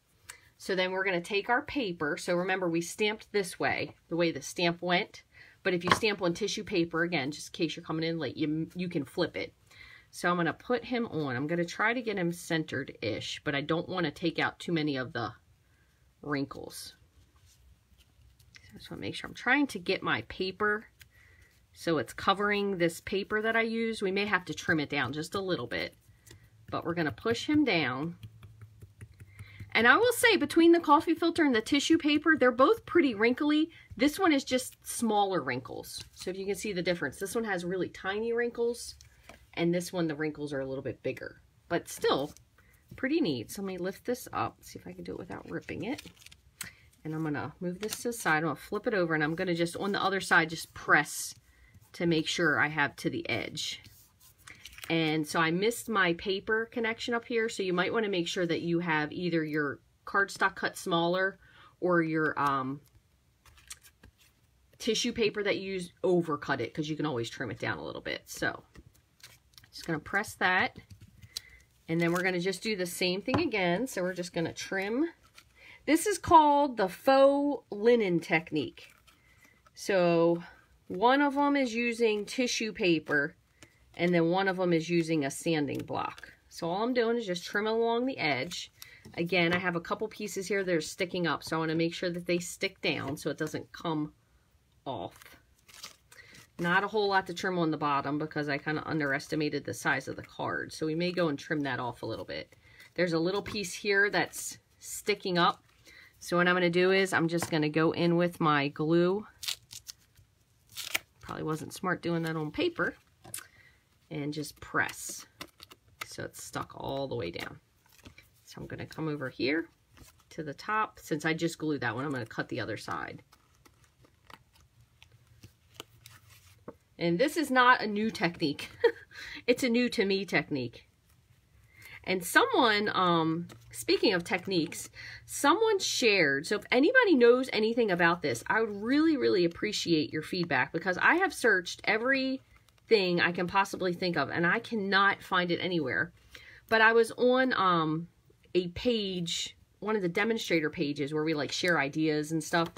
So then we're going to take our paper. So remember, we stamped this way, the way the stamp went. But if you stamp on tissue paper, again, just in case you're coming in late, you can flip it. So I'm going to put him on. I'm going to try to get him centered-ish, but I don't want to take out too many of the wrinkles. So I just want to make sure I'm trying to get my paper so it's covering this paper that I use. We may have to trim it down just a little bit, but we're going to push him down. And I will say, between the coffee filter and the tissue paper, they're both pretty wrinkly. This one is just smaller wrinkles. So if you can see the difference, this one has really tiny wrinkles, and this one, the wrinkles are a little bit bigger, but still pretty neat. So let me lift this up, see if I can do it without ripping it. And I'm gonna move this to the side, I'm gonna flip it over, and I'm gonna just, on the other side, just press to make sure I have to the edge. And so I missed my paper connection up here, so you might want to make sure that you have either your cardstock cut smaller or your tissue paper that you use, overcut it, because you can always trim it down a little bit. So just going to press that, and then we're going to just do the same thing again. So we're just going to trim. This is called the Faux Linen Technique. So one of them is using tissue paper, and then one of them is using a sanding block. So all I'm doing is just trimming along the edge. Again, I have a couple pieces here that are sticking up, so I want to make sure that they stick down so it doesn't come off. Not a whole lot to trim on the bottom because I kind of underestimated the size of the card. So we may go and trim that off a little bit. There's a little piece here that's sticking up. So what I'm going to do is I'm just going to go in with my glue. Probably wasn't smart doing that on paper. And just press so it's stuck all the way down. So I'm going to come over here to the top. Since I just glued that one, I'm going to cut the other side. And this is not a new technique. It's a new to me technique. And someone, speaking of techniques, someone shared, so if anybody knows anything about this, I would really, really appreciate your feedback, because I have searched every thing I can possibly think of, and I cannot find it anywhere. But I was on a page, one of the demonstrator pages where we like share ideas and stuff,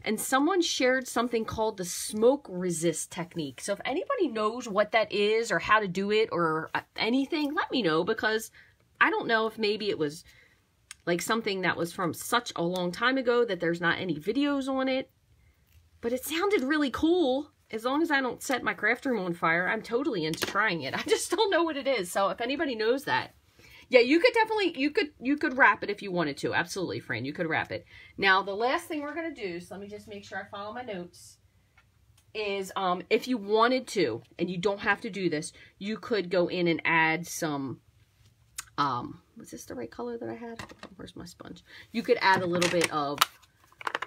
and someone shared something called the smoke resist technique. So if anybody knows what that is or how to do it or anything, let me know, because I don't know if maybe it was like something that was from such a long time ago that there's not any videos on it, but it sounded really cool. As long as I don't set my craft room on fire, I'm totally into trying it. I just don't know what it is. So if anybody knows that, yeah, you could definitely, you could wrap it if you wanted to. Absolutely, Fran, you could wrap it. Now, the last thing we're going to do, so let me just make sure I follow my notes, is if you wanted to, and you don't have to do this, you could go in and add some, was this the right color that I had? Where's my sponge? You could add a little bit of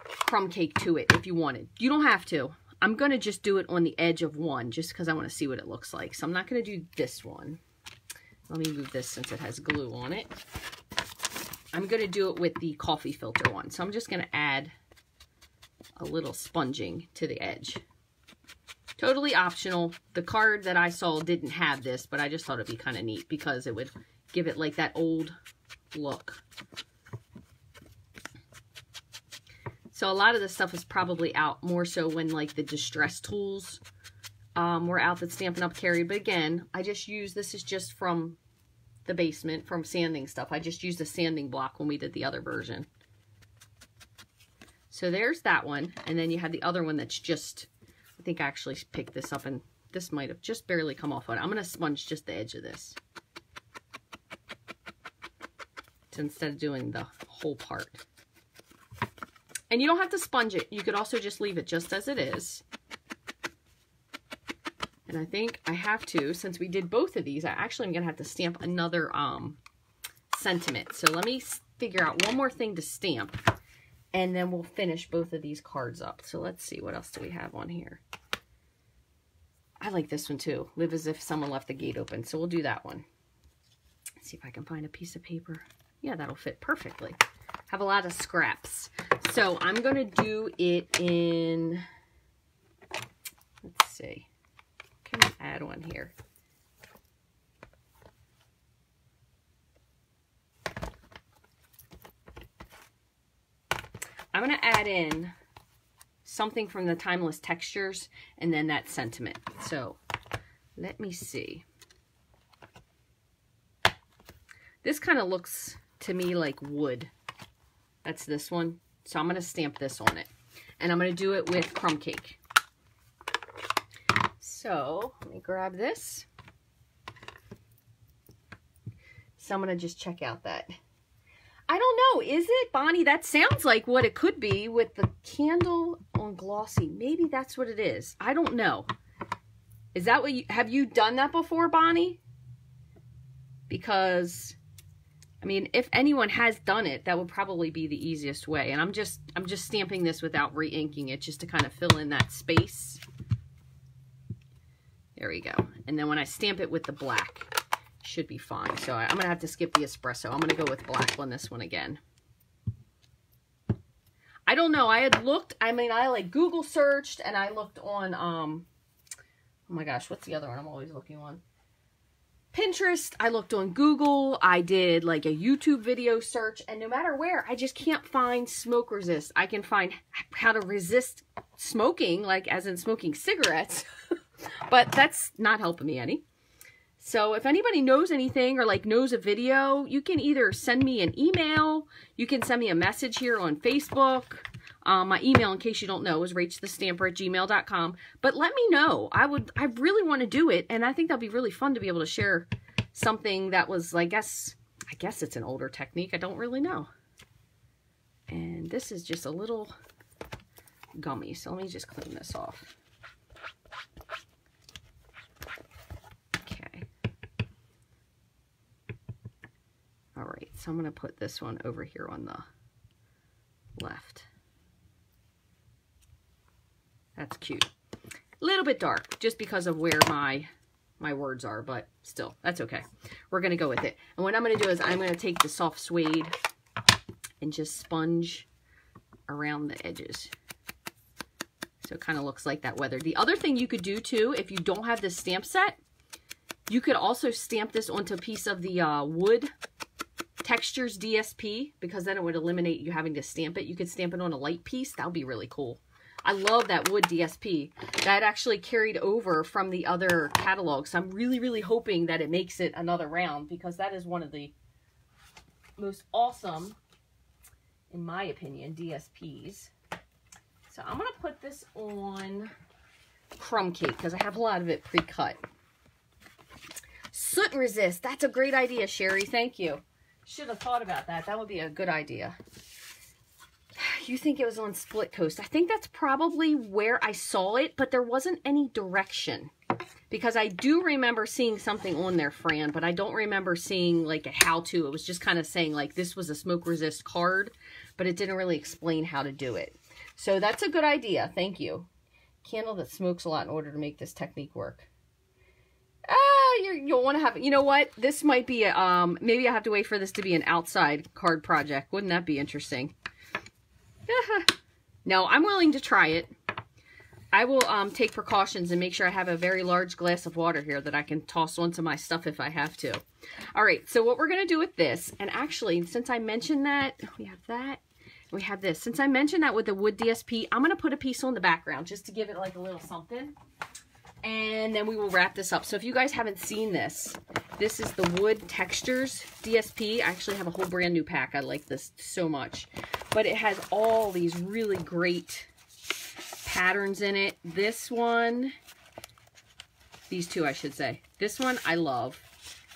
crumb cake to it if you wanted. You don't have to. I'm going to just do it on the edge of one just because I want to see what it looks like. So I'm not going to do this one. Let me move this since it has glue on it. I'm going to do it with the coffee filter one. So I'm just going to add a little sponging to the edge. Totally optional. The card that I saw didn't have this, but I just thought it'd be kind of neat because it would give it like that old look. So a lot of this stuff is probably out more so when like the distress tools were out that Stampin' Up! Carried. But again, I just use, this is just from the basement, from sanding stuff. I just used a sanding block when we did the other version. So there's that one. And then you have the other one that's just, I think I actually picked this up and this might have just barely come off on it. I'm going to sponge just the edge of this. So instead of doing the whole part. And you don't have to sponge it. You could also just leave it just as it is. And I think I have to, since we did both of these, I actually am going to have to stamp another sentiment. So let me figure out one more thing to stamp, and then we'll finish both of these cards up. So let's see, what else do we have on here? I like this one too. Live as if someone left the gate open. So we'll do that one. Let's see if I can find a piece of paper. Yeah, that'll fit perfectly. Have a lot of scraps. So I'm going to do it in, let's see. Can I add one here? I'm going to add in something from the Timeless Textures and then that sentiment. So let me see. This kind of looks to me like wood. That's this one. So I'm going to stamp this on it. And I'm going to do it with crumb cake. So let me grab this. So I'm going to just check out that. I don't know. Is it, Bonnie? That sounds like what it could be with the candle on glossy. Maybe that's what it is. I don't know. Is that what you, have you done that before, Bonnie? Because, I mean, if anyone has done it, that would probably be the easiest way. And I'm just stamping this without re-inking it just to kind of fill in that space. There we go. And then when I stamp it with the black, it should be fine. So I'm going to have to skip the espresso. I'm going to go with black on this one again. I don't know. I had looked, I mean, I like Google searched and I looked on, oh my gosh, what's the other one I'm always looking on? Pinterest. I looked on Google. I did like a YouTube video search, and no matter where, I just can't find smoke resist. I can find how to resist smoking, like as in smoking cigarettes, but that's not helping me any. So if anybody knows anything or like knows a video, you can either send me an email, you can send me a message here on Facebook. My email, in case you don't know, is rachthestamper@gmail.com. But let me know. I really want to do it, and I think that'd be really fun to be able to share something that was, I guess it's an older technique. I don't really know. And this is just a little gummy, so let me just clean this off. Okay. All right, so I'm going to put this one over here on the left. That's cute. A little bit dark, just because of where my words are, but still, that's okay. We're going to go with it. And what I'm going to do is I'm going to take the soft suede and just sponge around the edges. So it kind of looks like that weather. The other thing you could do too, if you don't have this stamp set, you could also stamp this onto a piece of the wood textures DSP, because then it would eliminate you having to stamp it. You could stamp it on a light piece. That would be really cool. I love that wood DSP. That actually carried over from the other catalogs. So I'm really, really hoping that it makes it another round, because that is one of the most awesome, in my opinion, DSPs. So I'm going to put this on crumb cake because I have a lot of it pre-cut. Soot resist. That's a great idea, Sherry. Thank you. Should have thought about that. That would be a good idea. You think it was on Split Coast. I think that's probably where I saw it, but there wasn't any direction. Because I do remember seeing something on there, Fran, but I don't remember seeing like a how-to. It was just kind of saying like this was a smoke resist card, but it didn't really explain how to do it. So that's a good idea. Thank you. Candle that smokes a lot in order to make this technique work. You'll want to have, you know what? This might be, maybe I have to wait for this to be an outside card project. Wouldn't that be interesting? No, I'm willing to try it. I will take precautions and make sure I have a very large glass of water here that I can toss onto my stuff if I have to. All right, so what we're going to do with this, and actually, since I mentioned that, we have that. we have this. Since I mentioned that with the wood DSP, I'm going to put a piece on the background just to give it like a little something. And then we will wrap this up. So if you guys haven't seen this, this is the Wood Textures DSP. I actually have a whole brand new pack. I like this so much. But it has all these really great patterns in it. This one, these two I should say. This one I love.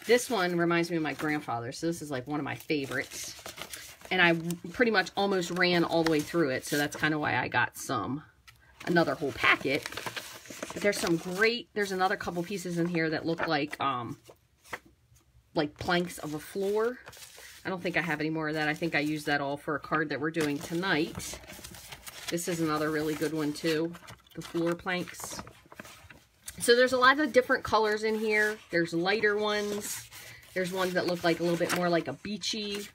This one reminds me of my grandfather. So this is like one of my favorites. And I pretty much almost ran all the way through it. So that's kind of why I got another whole packet. But there's some great, there's another couple pieces in here that look like planks of a floor. I don't think I have any more of that. I think I used that all for a card that we're doing tonight. This is another really good one too, the floor planks. So there's a lot of different colors in here. There's lighter ones. There's ones that look like a little bit more like a beachy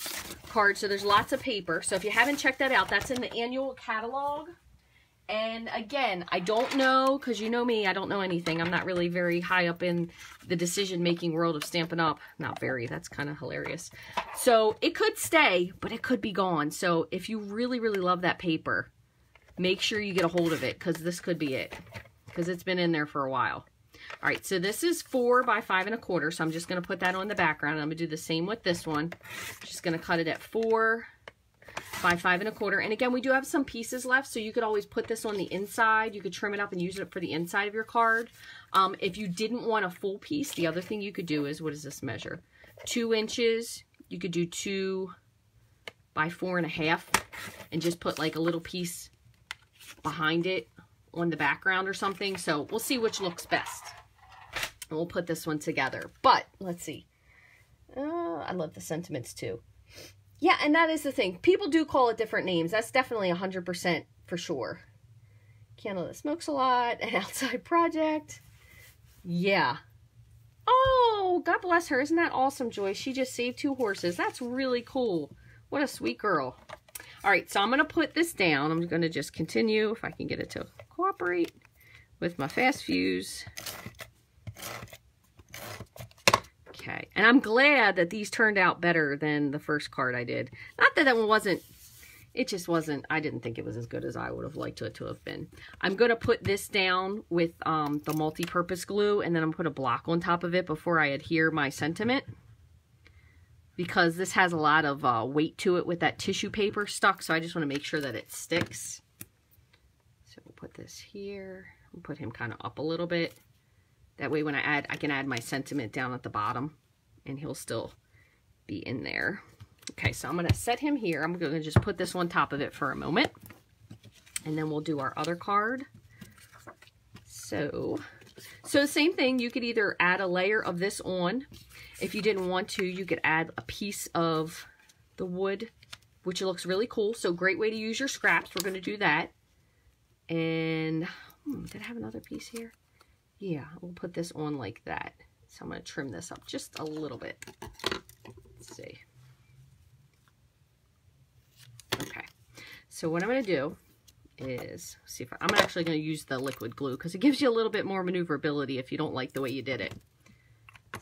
card. So there's lots of paper. So if you haven't checked that out, that's in the annual catalog. And again, I don't know, because you know me, I don't know anything. I'm not really very high up in the decision-making world of Stampin' Up. Not very. That's kind of hilarious. So it could stay, but it could be gone. So if you really, really love that paper, make sure you get a hold of it, because this could be it, because it's been in there for a while. All right, so this is 4 by 5 1/4, so I'm just going to put that on the background. I'm going to do the same with this one. Just going to cut it at 4 by 5 1/4. And again, we do have some pieces left, so you could always put this on the inside. You could trim it up and use it for the inside of your card. If you didn't want a full piece, the other thing you could do is, what does this measure? 2 inches. You could do 2 by 4 1/2 and just put like a little piece behind it on the background or something. So we'll see which looks best. And we'll put this one together. But let's see. I love the sentiments too. Yeah, and that is the thing. People do call it different names. That's definitely 100% for sure. Candle that smokes a lot. An outside project. Yeah. Oh, God bless her. Isn't that awesome, Joyce? She just saved 2 horses. That's really cool. What a sweet girl. All right, so I'm going to put this down. I'm going to just continue, if I can get it to cooperate with my fast fuse. Okay, and I'm glad that these turned out better than the first card I did. Not that that one wasn't, it just wasn't, I didn't think it was as good as I would have liked it to have been. I'm going to put this down with the multi-purpose glue, and then I'm going to put a block on top of it before I adhere my sentiment. Because this has a lot of weight to it with that tissue paper stuck, so I just want to make sure that it sticks. So we'll put this here. We'll put him kind of up a little bit. That way when I can add my sentiment down at the bottom, and he'll still be in there. Okay, so I'm going to set him here. I'm going to just put this on top of it for a moment, and then we'll do our other card. So the same thing, you could either add a layer of this on. If you didn't want to, you could add a piece of the wood, which looks really cool. So great way to use your scraps. We're going to do that. And did I have another piece here? Yeah, we'll put this on like that. So I'm going to trim this up just a little bit. Let's see. Okay. So what I'm going to do is, see if I'm actually going to use the liquid glue, because it gives you a little bit more maneuverability if you don't like the way you did it.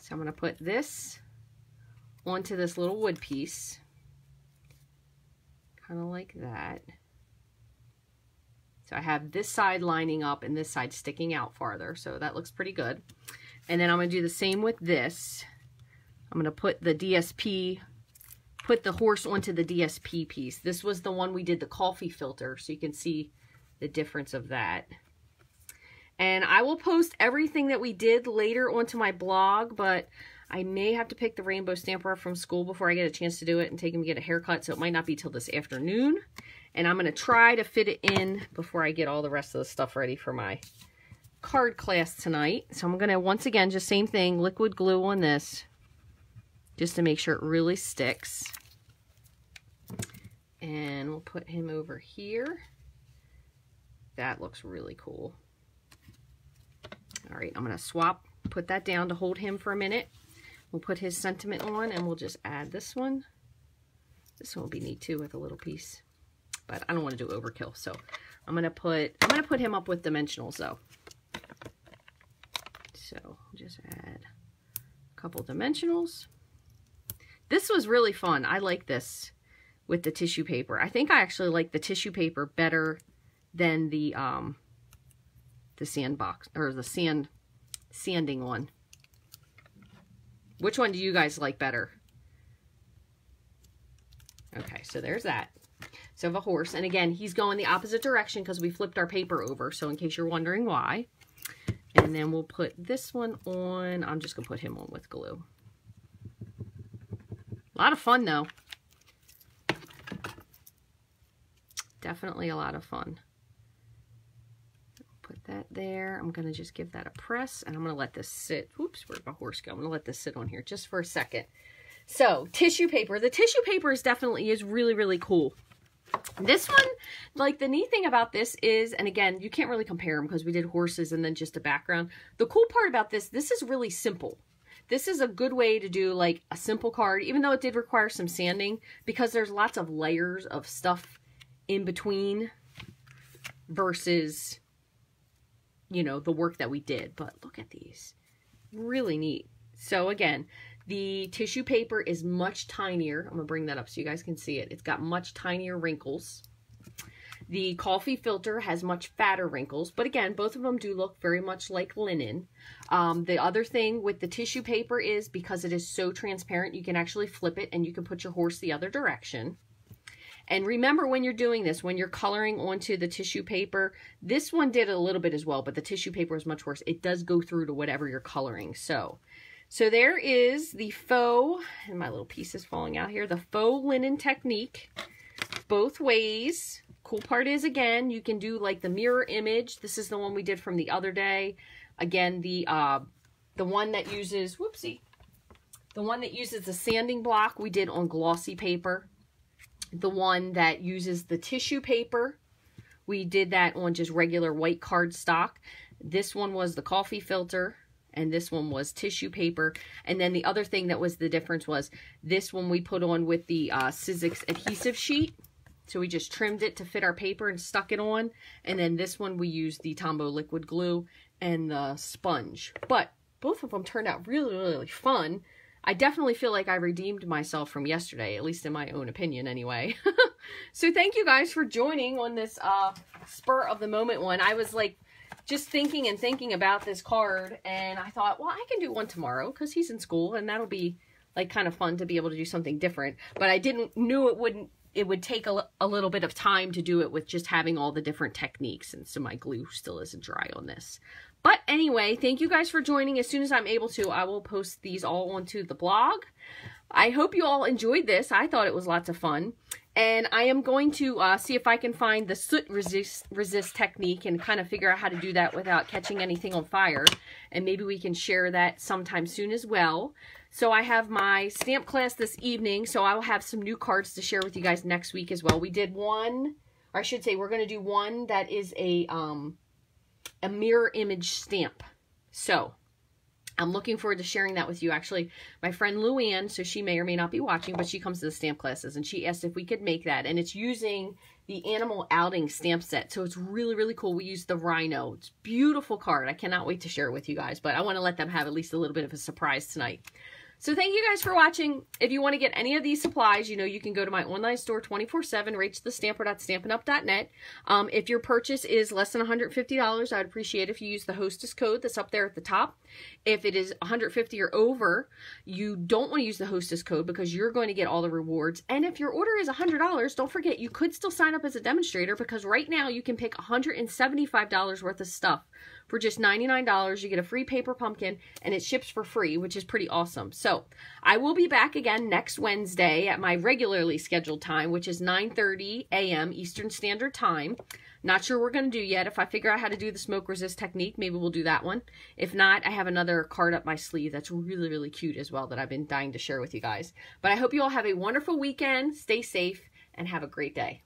So I'm going to put this onto this little wood piece, kind of like that. So I have this side lining up and this side sticking out farther, so that looks pretty good. And then I'm going to do the same with this. I'm going to put the DSP, put the horse onto the DSP piece. This was the one we did the coffee filter, so you can see the difference of that. And I will post everything that we did later onto my blog, but I may have to pick the rainbow stamper up from school before I get a chance to do it and take him to get a haircut, so it might not be till this afternoon. And I'm going to try to fit it in before I get all the rest of the stuff ready for my card class tonight. So I'm going to, once again, just same thing, liquid glue on this, just to make sure it really sticks. And we'll put him over here. That looks really cool. All right, I'm going to swap, put that down to hold him for a minute. We'll put his sentiment on, and we'll just add this one. This one will be neat too with a little piece, but I don't want to do overkill. So I'm going to put him up with dimensionals though. So just add a couple dimensionals. This was really fun. I like this with the tissue paper. I think I actually like the tissue paper better than the sandbox, or the sanding one. Which one do you guys like better? Okay, so there's that. So I have a horse, and again, he's going the opposite direction because we flipped our paper over, so in case you're wondering why. And then we'll put this one on. I'm just going to put him on with glue. A lot of fun, though. Definitely a lot of fun. Put that there. I'm going to just give that a press, and I'm going to let this sit. Oops, where'd my horse go? I'm going to let this sit on here just for a second. So, tissue paper. The tissue paper is really, really cool. This one, like, the neat thing about this is, and again, you can't really compare them because we did horses and then just a background. The cool part about this is really simple. This is a good way to do, like, a simple card, even though it did require some sanding, because there's lots of layers of stuff in between versus, you know, the work that we did. But look at these. Really neat. So, again, the tissue paper is much tinier. I'm going to bring that up so you guys can see it. It's got much tinier wrinkles. The coffee filter has much fatter wrinkles, but again, both of them do look very much like linen. The other thing with the tissue paper is because it is so transparent, you can actually flip it and you can put your horse the other direction. And remember when you're doing this, when you're coloring onto the tissue paper, this one did a little bit as well, but the tissue paper is much worse. It does go through to whatever you're coloring. So there is the faux, and my little piece is falling out here, the Faux Linen Technique, both ways. Cool part is, again, you can do like the mirror image. This is the one we did from the other day. Again, the one that uses, whoopsie, the one that uses the sanding block we did on glossy paper. The one that uses the tissue paper, we did that on just regular white cardstock. This one was the coffee filter, and this one was tissue paper. And then the other thing that was the difference was this one we put on with the Sizzix adhesive sheet. So we just trimmed it to fit our paper and stuck it on. And then this one we used the Tombow liquid glue and the sponge. But both of them turned out really, really fun. I definitely feel like I redeemed myself from yesterday, at least in my own opinion anyway. So thank you guys for joining on this spur of the moment one. I was like just thinking and thinking about this card, and I thought, well, I can do one tomorrow because he's in school, and that'll be like kind of fun to be able to do something different. But I knew it would take a little bit of time to do it with just having all the different techniques, and so my glue still isn't dry on this. But anyway, thank you guys for joining. As soon as I'm able to, I will post these all onto the blog. I hope you all enjoyed this. I thought it was lots of fun. And I am going to see if I can find the soot resist technique and kind of figure out how to do that without catching anything on fire. And maybe we can share that sometime soon as well. So I have my stamp class this evening, so I will have some new cards to share with you guys next week as well. We did one, or I should say we're going to do one that is a mirror image stamp. So I'm looking forward to sharing that with you. Actually, my friend Luann, so she may or may not be watching, but she comes to the stamp classes, and she asked if we could make that. And it's using the Animal Outing stamp set. So it's really, really cool. We used the Rhino. It's a beautiful card. I cannot wait to share it with you guys, but I want to let them have at least a little bit of a surprise tonight. So thank you guys for watching. If you want to get any of these supplies, you know, you can go to my online store 24/7, rachthestamper.stampinup.net. If your purchase is less than $150, I'd appreciate if you use the hostess code that's up there at the top. If it is $150 or over, you don't want to use the hostess code because you're going to get all the rewards. And if your order is $100, don't forget, you could still sign up as a demonstrator because right now you can pick $175 worth of stuff. For just $99, you get a free paper pumpkin, and it ships for free, which is pretty awesome. So I will be back again next Wednesday at my regularly scheduled time, which is 9:30 a.m. Eastern Standard Time. Not sure what we're going to do yet. If I figure out how to do the smoke resist technique, maybe we'll do that one. If not, I have another card up my sleeve that's really, really cute as well that I've been dying to share with you guys. But I hope you all have a wonderful weekend. Stay safe and have a great day.